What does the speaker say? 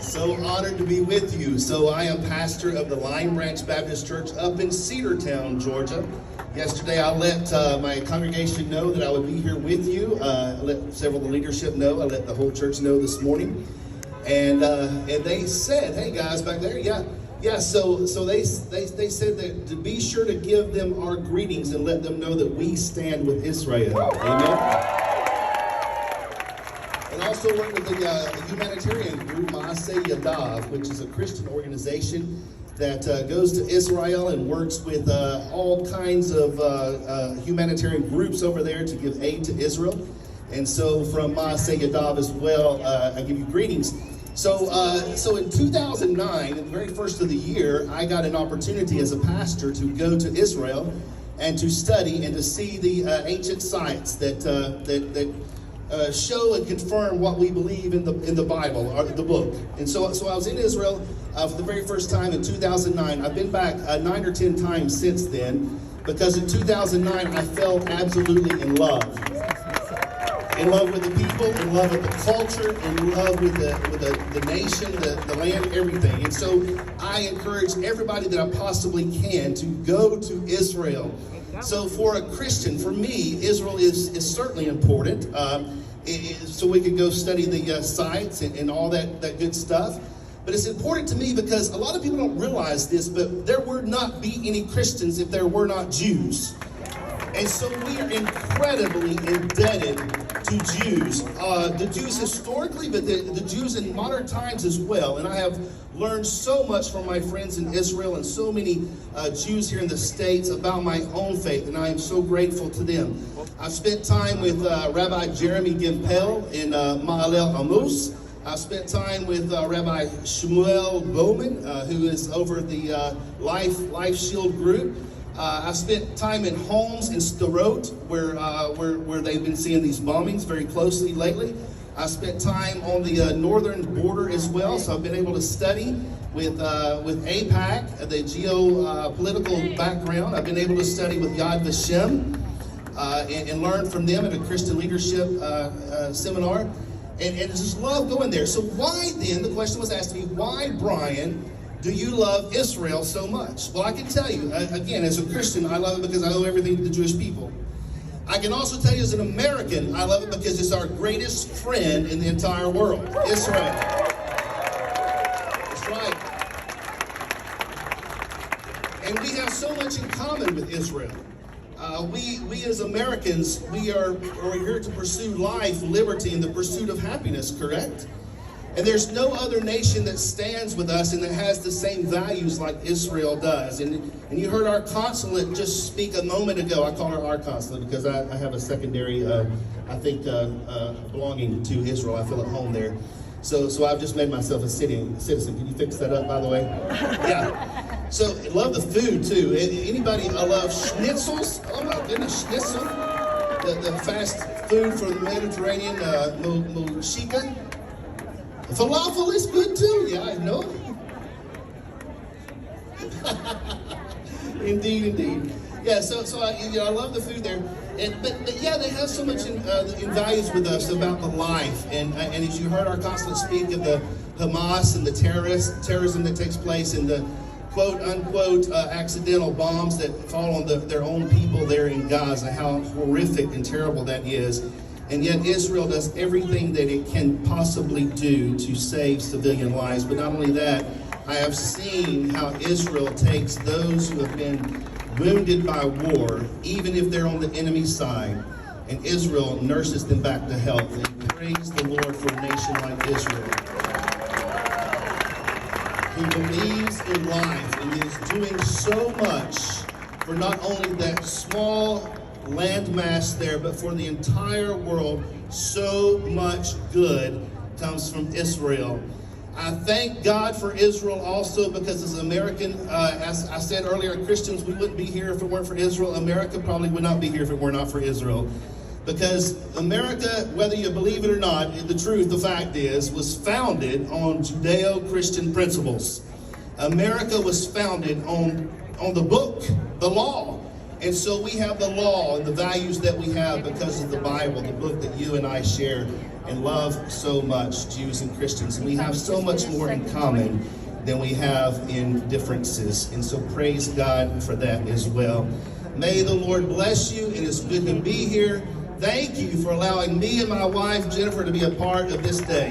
So honored to be with you. So I am pastor of the Lion Branch Baptist Church up in Cedartown, Georgia. Yesterday I let my congregation know that I would be here with you. I let several of the leadership know. I let the whole church know this morning. And they said, hey guys back there, so they said that to be sure to give them our greetings and let them know that we stand with Israel. Amen. And also work with the humanitarian group Maaseh Yadav, which is a Christian organization that goes to Israel and works with all kinds of humanitarian groups over there to give aid to Israel. And so from Maaseh Yadav as well, I give you greetings. So in 2009, the very first of the year, I got an opportunity as a pastor to go to Israel and to study and to see the ancient sites that show and confirm what we believe in the Bible, or the book. And so I was in Israel for the very first time in 2009. I've been back 9 or 10 times since then, because in 2009 I fell absolutely in love. In love with the people, in love with the culture, in love with the nation, the land, everything. And so I encourage everybody that I possibly can to go to Israel. So for a Christian, for me, Israel is certainly important. So we could go study the sites and all that good stuff. But it's important to me because a lot of people don't realize this, but there would not be any Christians if there were not Jews. And so we are incredibly indebted to Jews. The Jews historically, but the Jews in modern times as well. And I have learned so much from my friends in Israel and so many Jews here in the States about my own faith, and I am so grateful to them. I've spent time with Rabbi Jeremy Gimpel in Ma'alel Amos. I've spent time with Rabbi Shmuel Bowman, who is over the Life Shield group. I've spent time in Homs and Sderot, where they've been seeing these bombings very closely lately. I spent time on the northern border as well, so I've been able to study with AIPAC, the geopolitical background. I've been able to study with Yad Vashem and learn from them at a Christian leadership seminar, and just love going there. So why then, the question was asked to me, why, Brian, do you love Israel so much? Well, I can tell you, again, as a Christian, I love it because I owe everything to the Jewish people. I can also tell you as an American, I love it because it's our greatest friend in the entire world, Israel. That's right. And we have so much in common with Israel. We as Americans, we're here to pursue life, liberty, and the pursuit of happiness, correct? And there's no other nation that stands with us and that has the same values like Israel does. And you heard our consulate just speak a moment ago. I call her our consulate because I have a secondary, belonging to Israel. I feel at home there. So I've just made myself a citizen. Can you fix that up, by the way? Yeah. So I love the food, too. Anybody love schnitzels? Oh, my goodness, schnitzel. The fast food for the Mediterranean, moshika. Falafel is good too. Yeah, I know. Indeed. Yeah, so I love the food there, but yeah, they have so much in values with us about the life, and as you heard our consulate speak of the Hamas and the terrorism that takes place, and the quote unquote accidental bombs that fall on their own people there in Gaza, how horrific and terrible that is. And yet Israel does everything that it can possibly do to save civilian lives. But not only that, I have seen how Israel takes those who have been wounded by war, even if they're on the enemy's side, and Israel nurses them back to health. And praise the Lord for a nation like Israel, who believes in life and is doing so much for not only that small landmass there, but for the entire world. So much good comes from Israel. I thank God for Israel also, because as American, as I said earlier, Christians, we wouldn't be here if it weren't for Israel. America probably would not be here if it were not for Israel. Because America, whether you believe it or not, the fact is, was founded on Judeo-Christian principles. America was founded on the book, the law. And so we have the law and the values that we have because of the Bible, the book that you and I share and love so much, Jews and Christians. And we have so much more in common than we have in differences. And so praise God for that as well. May the Lord bless you. It is good to be here. Thank you for allowing me and my wife, Jennifer, to be a part of this day.